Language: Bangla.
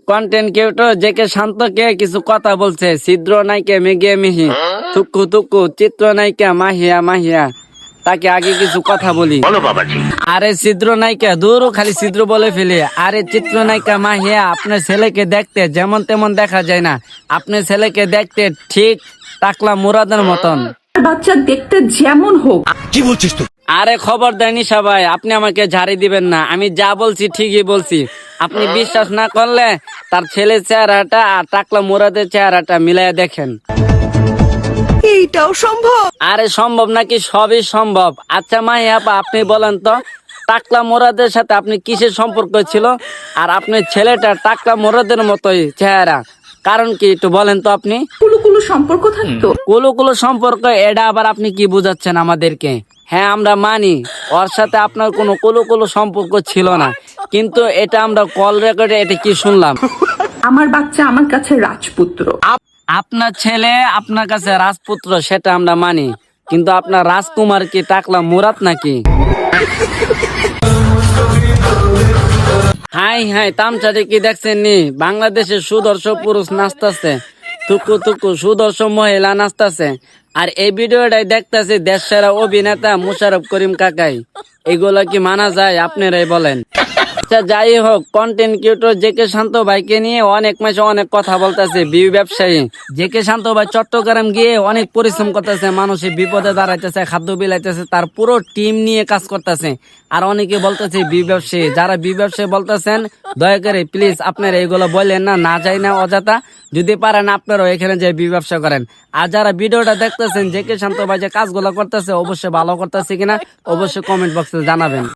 কন্টেন্ট ক্রিয়েটর জেকে শান্তকে কিছু কথা বলছে। ছিদ্র নাইকে মেঘে মিহি, তুক্কু তুক্কু চিত্র নায়িকা মাহিয়া মাহিয়া, তাকে আগে কিছু কথা বলি। আরে ছিদ্র নায়িকা দূর খালি ছিদ্র বলে ফেলে। আরে চিত্র নায়িকা মাহিয়া, আপনার ছেলেকে দেখতে যেমন তেমন দেখা যায় না, আপনার ছেলেকে দেখতে ঠিক টাকলা মুরাদের মতন। বাচ্চা দেখতে যেমন হোক। কি বলছিস তুই? আরে খবর দেয়নি সবাই, আপনি আমাকে ঝাড়ি দিবেন না। আমি যা বলছি ঠিকই বলছি। আপনি বিশ্বাস না করলে তার ছেলের চেহারাটা আর টাকলা মুরাদের চেহারাটা মিলাইয়া দেখেন। এইটাও সম্ভব? আরে সম্ভব নাকি? সবই সম্ভব। আচ্ছা মাহি আপা, আপনি বলেন তো, টাকলা মোরাদের সাথে আপনি কিসের সম্পর্ক ছিল? আর আপনার ছেলেটা টাকলা মোরাদের মতোই চেহারা, কারণ কি একটু বলেন তো আপনি? কুলু কুলু সম্পর্ক থাকতো? কুলো কুলো সম্পর্ক, এটা আবার আপনি কি বুঝাচ্ছেন আমাদেরকে? হ্যাঁ আমরা মানি ওর সাথে আপনার কোনো কুলো কুলো সম্পর্ক ছিল না, কিন্তু এটা আমরা কল রেকর্ডে এটা কি শুনলাম। আমার বাচ্চা আমার কাছে রাজপুত্র। আপনার ছেলে আপনার কাছে রাজপুত্র, সেটা আমরা মানি, কিন্তু আপনার রাজকুমার কি টাকলা মুরাদ নাকি? হাই হাই তামচাটে কি দেখছেন নি? বাংলাদেশের সুদর্শন পুরুষ নাচতেছে, তুকু তুকু সুদর্শন মহিলা নাচতেছে, আর এই ভিডিওটাই দেখতেছে দেশ সেরা অভিনেতা মুশারফ করিম কাকাই। এগুলা কি মানা যায়? আপনারাই বলেন। আচ্ছা যাই হোক, কন্টেন্ট ক্রিয়েটর জেকে শান্ত ভাইকে নিয়ে অনেক মাসে অনেক কথা বলতেছে বিউ ব্যবসায়ী। জেকে শান্ত ভাই চট্টগ্রাম গিয়ে অনেক পরিশ্রম করতেছে, মানুষের বিপদে দাঁড়াইতেছে, খাদ্য বিলাইতেছে, তার পুরো টিম নিয়ে কাজ করতেছে। আর অনেকে বলতেছে বিউ ব্যবসায়ী, যারা বিউ ব্যবসায়ী বলতেছেন দয়া করে প্লিজ আপনারা এগুলো বললেন না, না যাই না অযথা। যদি পারেন আপনারাও এখানে যে বিউ ব্যবসা করেন। আর যারা ভিডিওটা দেখতেছেন জেকে শান্ত ভাই যে কাজগুলো করতেছে অবশ্যই ভালো করতেছে কিনা অবশ্যই কমেন্ট বক্সে জানাবেন।